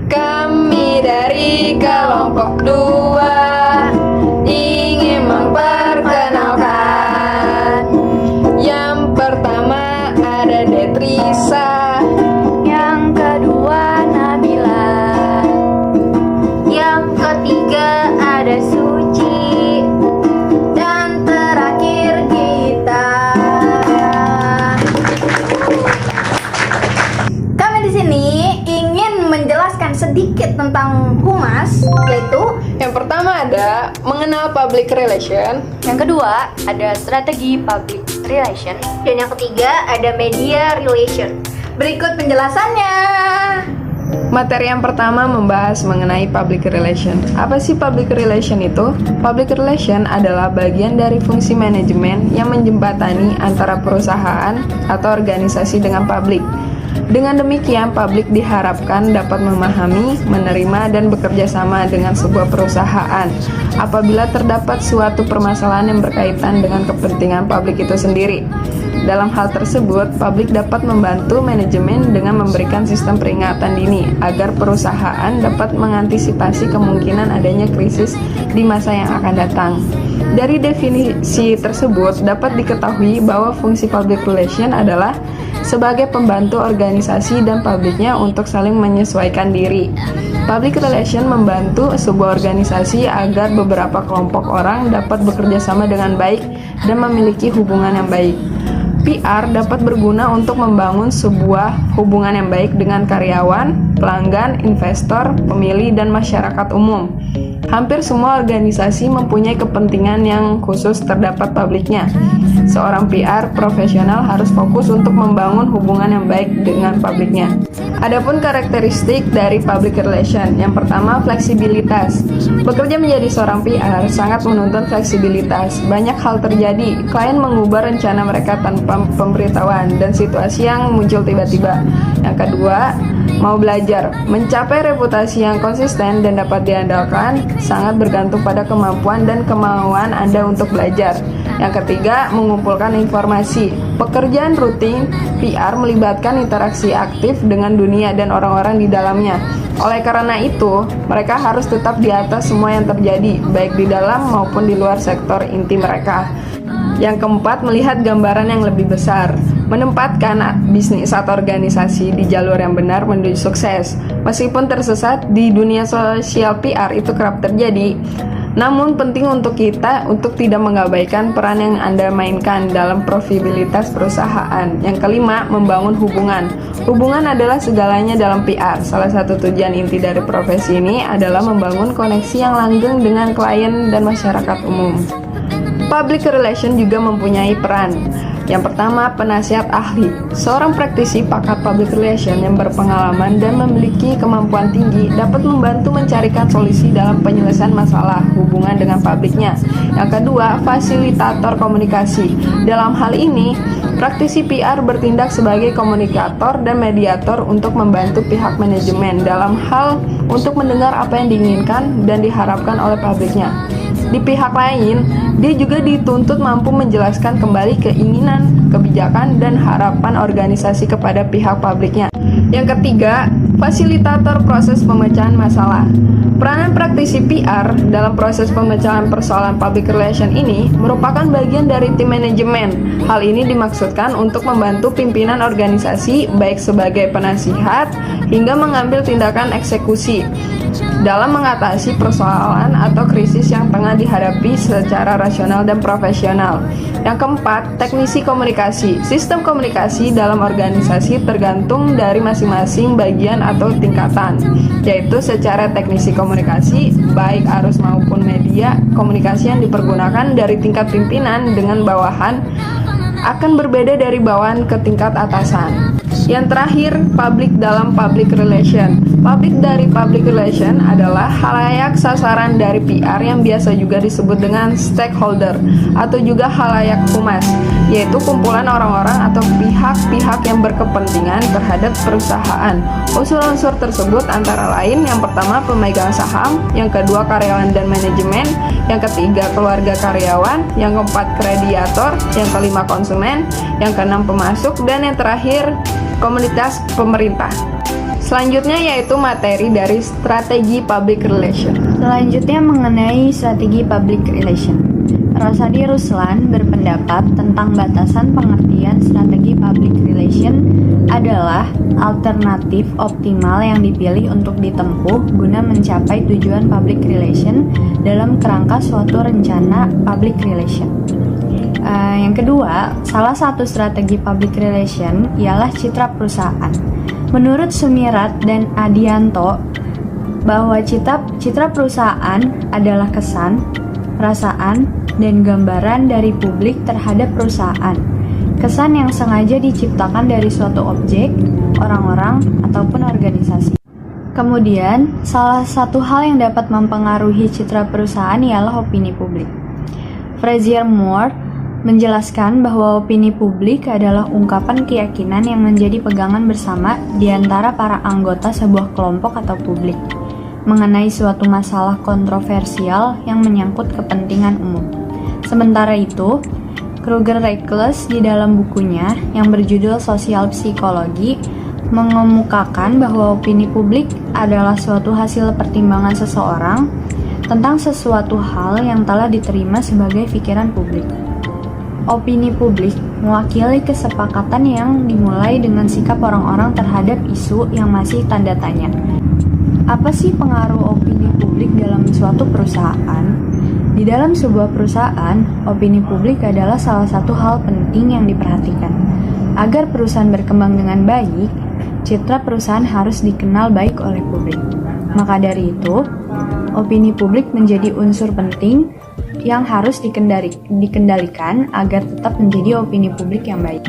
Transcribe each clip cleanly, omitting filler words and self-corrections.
Kami dari kelompok 2 ingin memperkenalkan. Yang pertama ada Detrisa, yang kedua Nabila, yang ketiga ada Suci, dan terakhir kita. Kami di sini ingin menjelaskan sedikit tentang humas, yaitu yang pertama ada mengenal public relation, yang kedua ada strategi public relation, dan yang ketiga ada media relation. Berikut penjelasannya. Materi yang pertama membahas mengenai public relation. Apa sih public relation itu? Public relation adalah bagian dari fungsi manajemen yang menjembatani antara perusahaan atau organisasi dengan publik. Dengan demikian, publik diharapkan dapat memahami, menerima, dan bekerja sama dengan sebuah perusahaan apabila terdapat suatu permasalahan yang berkaitan dengan kepentingan publik itu sendiri. Dalam hal tersebut, publik dapat membantu manajemen dengan memberikan sistem peringatan dini agar perusahaan dapat mengantisipasi kemungkinan adanya krisis di masa yang akan datang. Dari definisi tersebut dapat diketahui bahwa fungsi public relation adalah sebagai pembantu organisasi dan publiknya untuk saling menyesuaikan diri. Public relation membantu sebuah organisasi agar beberapa kelompok orang dapat bekerja sama dengan baik dan memiliki hubungan yang baik. PR dapat berguna untuk membangun sebuah hubungan yang baik dengan karyawan, pelanggan, investor, pemilih, dan masyarakat umum. Hampir semua organisasi mempunyai kepentingan yang khusus terdapat publiknya. Seorang PR profesional harus fokus untuk membangun hubungan yang baik dengan publiknya. Adapun karakteristik dari public relation, yang pertama fleksibilitas. Bekerja menjadi seorang PR sangat menuntut fleksibilitas. Banyak hal terjadi, klien mengubah rencana mereka tanpa pemberitahuan dan situasi yang muncul tiba-tiba. Yang kedua, mau belajar. Mencapai reputasi yang konsisten dan dapat diandalkan sangat bergantung pada kemampuan dan kemauan Anda untuk belajar. Yang ketiga, mengumpulkan informasi. Pekerjaan rutin PR melibatkan interaksi aktif dengan dunia dan orang-orang di dalamnya. Oleh karena itu, mereka harus tetap di atas semua yang terjadi, baik di dalam maupun di luar sektor inti mereka. Yang keempat, melihat gambaran yang lebih besar. Menempatkan bisnis atau organisasi di jalur yang benar menuju sukses. Meskipun tersesat di dunia sosial PR itu kerap terjadi, namun penting untuk kita untuk tidak mengabaikan peran yang Anda mainkan dalam profitabilitas perusahaan. Yang kelima, membangun hubungan. Hubungan adalah segalanya dalam PR. Salah satu tujuan inti dari profesi ini adalah membangun koneksi yang langgeng dengan klien dan masyarakat umum. Public relation juga mempunyai peran. Yang pertama, penasihat ahli. Seorang praktisi pakar public relation yang berpengalaman dan memiliki kemampuan tinggi dapat membantu mencarikan solusi dalam penyelesaian masalah hubungan dengan publiknya. Yang kedua, fasilitator komunikasi. Dalam hal ini, praktisi PR bertindak sebagai komunikator dan mediator untuk membantu pihak manajemen dalam hal untuk mendengar apa yang diinginkan dan diharapkan oleh publiknya. Di pihak lain, dia juga dituntut mampu menjelaskan kembali keinginan, kebijakan, dan harapan organisasi kepada pihak publiknya. Yang ketiga, fasilitator proses pemecahan masalah. Peranan praktisi PR dalam proses pemecahan persoalan public relation ini merupakan bagian dari tim manajemen. Hal ini dimaksudkan untuk membantu pimpinan organisasi baik sebagai penasihat hingga mengambil tindakan eksekusi dalam mengatasi persoalan atau krisis yang tengah dihadapi secara rasional dan profesional. Yang keempat, teknisi komunikasi. Sistem komunikasi dalam organisasi tergantung dari masing-masing bagian atau tingkatan, yaitu secara teknisi komunikasi, baik arus maupun media, komunikasi yang dipergunakan dari tingkat pimpinan dengan bawahan akan berbeda dari bawahan ke tingkat atasan. Yang terakhir, public dalam public relation. Public dari public relation adalah halayak sasaran dari PR yang biasa juga disebut dengan stakeholder atau juga halayak humas, yaitu kumpulan orang-orang atau pihak-pihak yang berkepentingan terhadap perusahaan. Unsur-unsur tersebut antara lain yang pertama pemegang saham, yang kedua karyawan dan manajemen, yang ketiga keluarga karyawan, yang keempat krediator, yang kelima konsumen, yang keenam pemasuk, dan yang terakhir komunitas pemerintah. Selanjutnya yaitu materi dari strategi public relation. Selanjutnya mengenai strategi public relation. Rosadi Ruslan berpendapat tentang batasan pengertian strategi public relation adalah alternatif optimal yang dipilih untuk ditempuh guna mencapai tujuan public relation dalam kerangka suatu rencana public relation. Yang kedua, salah satu strategi public relation ialah citra perusahaan. Menurut Sumirat dan Adianto, bahwa citra perusahaan adalah kesan, perasaan, dan gambaran dari publik terhadap perusahaan. Kesan yang sengaja diciptakan dari suatu objek, orang-orang, ataupun organisasi. Kemudian, salah satu hal yang dapat mempengaruhi citra perusahaan ialah opini publik. Frazier Moore menjelaskan bahwa opini publik adalah ungkapan keyakinan yang menjadi pegangan bersama di antara para anggota sebuah kelompok atau publik mengenai suatu masalah kontroversial yang menyangkut kepentingan umum. Sementara itu, Kruger-Reichless di dalam bukunya yang berjudul Sosial Psikologi mengemukakan bahwa opini publik adalah suatu hasil pertimbangan seseorang tentang sesuatu hal yang telah diterima sebagai pikiran publik. Opini publik mewakili kesepakatan yang dimulai dengan sikap orang-orang terhadap isu yang masih tanda tanya. Apa sih pengaruh opini publik dalam suatu perusahaan? Di dalam sebuah perusahaan, opini publik adalah salah satu hal penting yang diperhatikan. Agar perusahaan berkembang dengan baik, citra perusahaan harus dikenal baik oleh publik. Maka dari itu, opini publik menjadi unsur penting yang harus dikendalikan agar tetap menjadi opini publik yang baik.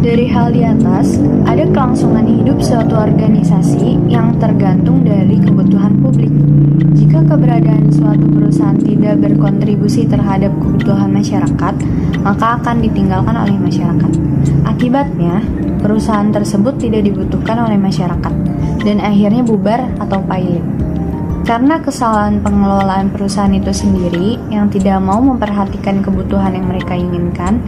Dari hal di atas, ada kelangsungan hidup suatu organisasi yang tergantung dari kebutuhan publik. Jika keberadaan suatu perusahaan tidak berkontribusi terhadap kebutuhan masyarakat, maka akan ditinggalkan oleh masyarakat. Akibatnya, perusahaan tersebut tidak dibutuhkan oleh masyarakat, dan akhirnya bubar atau pailit. Karena kesalahan pengelolaan perusahaan itu sendiri yang tidak mau memperhatikan kebutuhan yang mereka inginkan,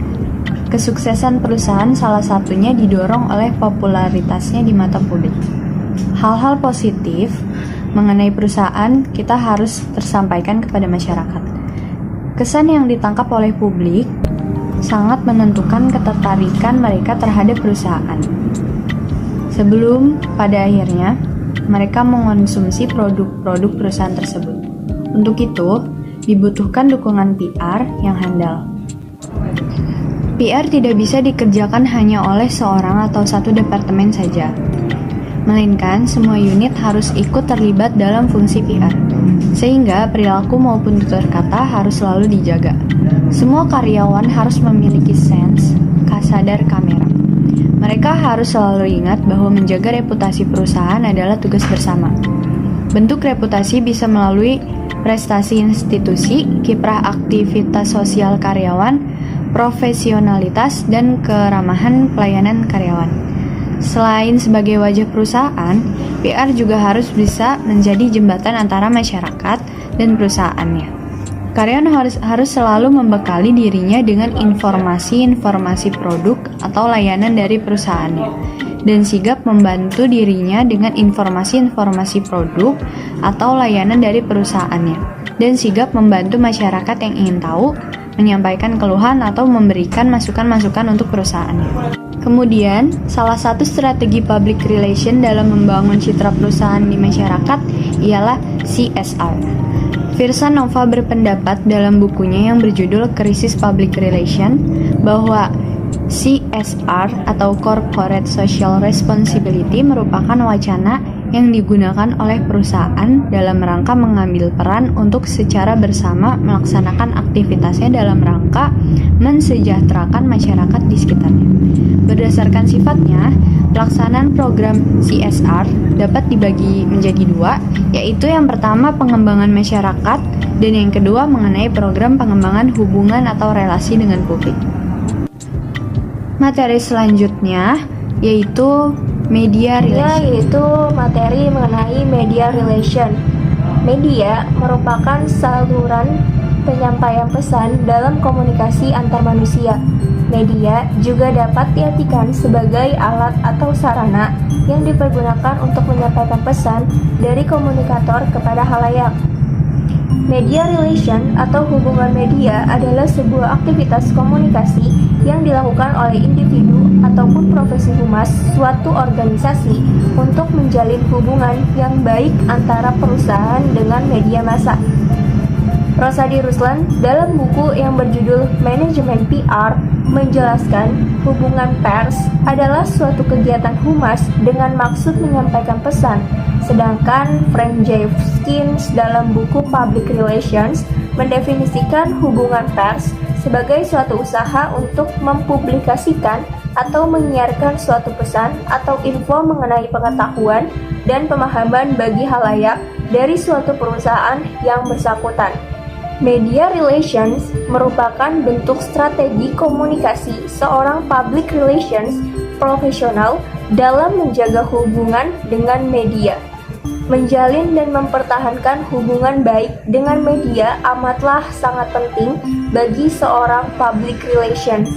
kesuksesan perusahaan salah satunya didorong oleh popularitasnya di mata publik. Hal-hal positif mengenai perusahaan kita harus tersampaikan kepada masyarakat. Kesan yang ditangkap oleh publik sangat menentukan ketertarikan mereka terhadap perusahaan. Sebelum pada akhirnya mereka mengonsumsi produk-produk perusahaan tersebut. Untuk itu, dibutuhkan dukungan PR yang handal. PR tidak bisa dikerjakan hanya oleh seorang atau satu departemen saja, melainkan semua unit harus ikut terlibat dalam fungsi PR, sehingga perilaku maupun tutur kata harus selalu dijaga. Semua karyawan harus memiliki sense, sadar kamera. Mereka harus selalu ingat bahwa menjaga reputasi perusahaan adalah tugas bersama. Bentuk reputasi bisa melalui prestasi institusi, kiprah aktivitas sosial karyawan, profesionalitas, dan keramahan pelayanan karyawan. Selain sebagai wajah perusahaan, PR juga harus bisa menjadi jembatan antara masyarakat dan perusahaannya. Karyawan harus selalu membekali dirinya dengan informasi-informasi produk atau layanan dari perusahaannya, dan sigap membantu dirinya dengan informasi-informasi produk atau layanan dari perusahaannya, dan sigap membantu masyarakat yang ingin tahu, menyampaikan keluhan atau memberikan masukan-masukan untuk perusahaannya. Kemudian, salah satu strategi public relation dalam membangun citra perusahaan di masyarakat ialah CSR. Firsa Nova berpendapat dalam bukunya yang berjudul Krisis Public Relation bahwa CSR atau Corporate Social Responsibility merupakan wacana yang digunakan oleh perusahaan dalam rangka mengambil peran untuk secara bersama melaksanakan aktivitasnya dalam rangka mensejahterakan masyarakat di sekitarnya. Berdasarkan sifatnya, pelaksanaan program CSR dapat dibagi menjadi dua, yaitu yang pertama pengembangan masyarakat dan yang kedua mengenai program pengembangan hubungan atau relasi dengan publik. Materi selanjutnya yaitu media relation. Yaitu materi mengenai media relation. Media merupakan saluran penyampaian pesan dalam komunikasi antar manusia. Media juga dapat diartikan sebagai alat atau sarana yang dipergunakan untuk menyampaikan pesan dari komunikator kepada halayak. Media relation atau hubungan media adalah sebuah aktivitas komunikasi yang dilakukan oleh individu ataupun profesi humas suatu organisasi untuk menjalin hubungan yang baik antara perusahaan dengan media massa. Rosadi Ruslan dalam buku yang berjudul Manajemen PR menjelaskan hubungan pers adalah suatu kegiatan humas dengan maksud menyampaikan pesan. Sedangkan Frank J. Skins dalam buku Public Relations mendefinisikan hubungan pers sebagai suatu usaha untuk mempublikasikan atau menyiarkan suatu pesan atau info mengenai pengetahuan dan pemahaman bagi halayak dari suatu perusahaan yang bersangkutan. Media relations merupakan bentuk strategi komunikasi seorang public relations profesional dalam menjaga hubungan dengan media. Menjalin dan mempertahankan hubungan baik dengan media amatlah sangat penting bagi seorang public relations.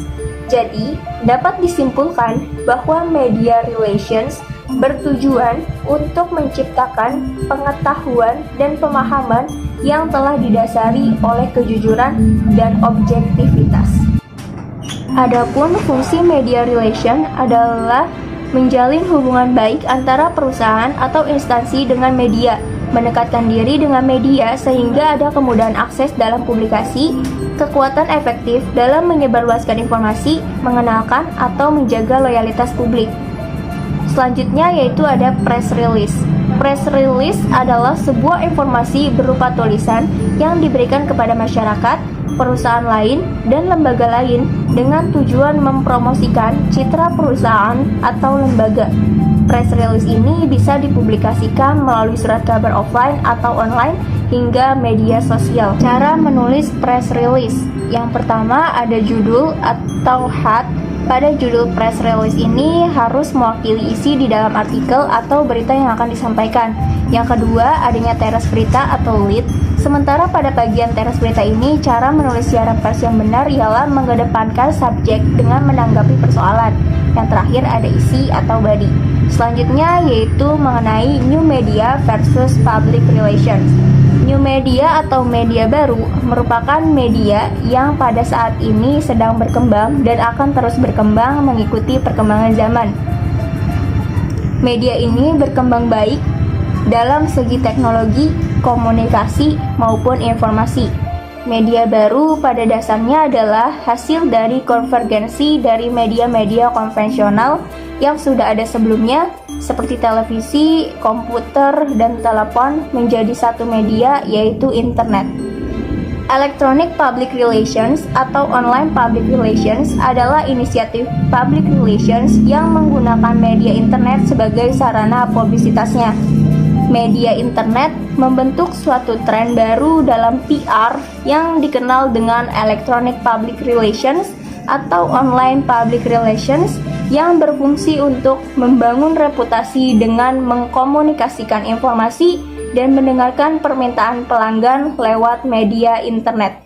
Jadi, dapat disimpulkan bahwa media relations bertujuan untuk menciptakan pengetahuan dan pemahaman yang telah didasari oleh kejujuran dan objektivitas. Adapun fungsi media relation adalah menjalin hubungan baik antara perusahaan atau instansi dengan media, mendekatkan diri dengan media sehingga ada kemudahan akses dalam publikasi, kekuatan efektif dalam menyebarluaskan informasi, mengenalkan atau menjaga loyalitas publik. Selanjutnya yaitu ada press release. Press release adalah sebuah informasi berupa tulisan yang diberikan kepada masyarakat, perusahaan lain, dan lembaga lain dengan tujuan mempromosikan citra perusahaan atau lembaga. Press release ini bisa dipublikasikan melalui surat kabar offline atau online hingga media sosial. Cara menulis press release. Yang pertama ada judul atau head. Pada judul press release ini harus mewakili isi di dalam artikel atau berita yang akan disampaikan. Yang kedua, adanya teras berita atau lead. Sementara pada bagian teras berita ini, cara menulis siaran pers yang benar ialah mengedepankan subjek dengan menanggapi persoalan. Yang terakhir ada isi atau body. Selanjutnya yaitu mengenai new media versus public relations. New media atau media baru merupakan media yang pada saat ini sedang berkembang dan akan terus berkembang mengikuti perkembangan zaman. Media ini berkembang baik dalam segi teknologi, komunikasi, maupun informasi. Media baru pada dasarnya adalah hasil dari konvergensi dari media-media konvensional yang sudah ada sebelumnya, seperti televisi, komputer, dan telepon menjadi satu media, yaitu internet. Electronic Public Relations atau Online Public Relations adalah inisiatif public relations yang menggunakan media internet sebagai sarana publisitasnya. Media internet membentuk suatu tren baru dalam PR yang dikenal dengan Electronic Public Relations atau Online Public Relations yang berfungsi untuk membangun reputasi dengan mengkomunikasikan informasi dan mendengarkan permintaan pelanggan lewat media internet.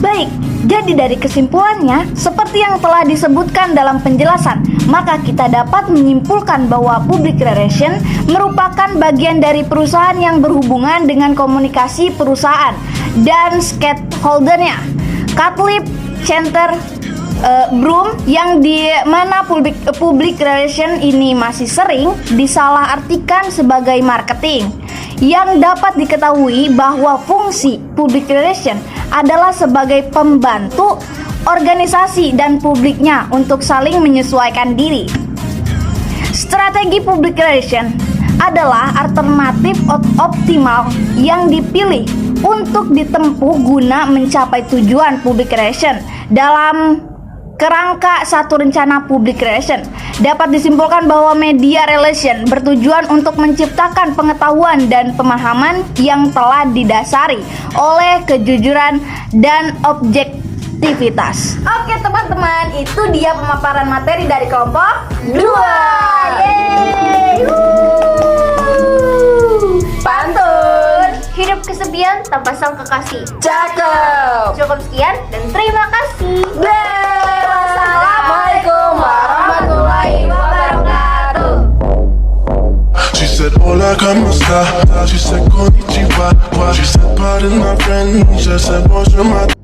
Baik, jadi dari kesimpulannya, seperti yang telah disebutkan dalam penjelasan, maka kita dapat menyimpulkan bahwa public relation merupakan bagian dari perusahaan yang berhubungan dengan komunikasi perusahaan dan stakeholdernya. Catlip, Center, Broom, yang di mana public relation ini masih sering disalahartikan sebagai marketing. Yang dapat diketahui bahwa fungsi public relation adalah sebagai pembantu organisasi dan publiknya untuk saling menyesuaikan diri. Strategi public relation adalah alternatif optimal yang dipilih untuk ditempuh guna mencapai tujuan public relation. Dalam kerangka satu rencana public relation, dapat disimpulkan bahwa media relation bertujuan untuk menciptakan pengetahuan dan pemahaman yang telah didasari oleh kejujuran dan objektivitas. Oke teman-teman, itu dia pemaparan materi dari kelompok 2. Yeay! Pantun. Hidup kesepian tanpa sang kekasih. Cakep. Cukup sekian dan terima kasih. Assalamualaikum warahmatullahi wabarakatuh. She said, hola, ¿cómo está? She said, konnichiwa. She said, pardon my French. I said, bonjour, my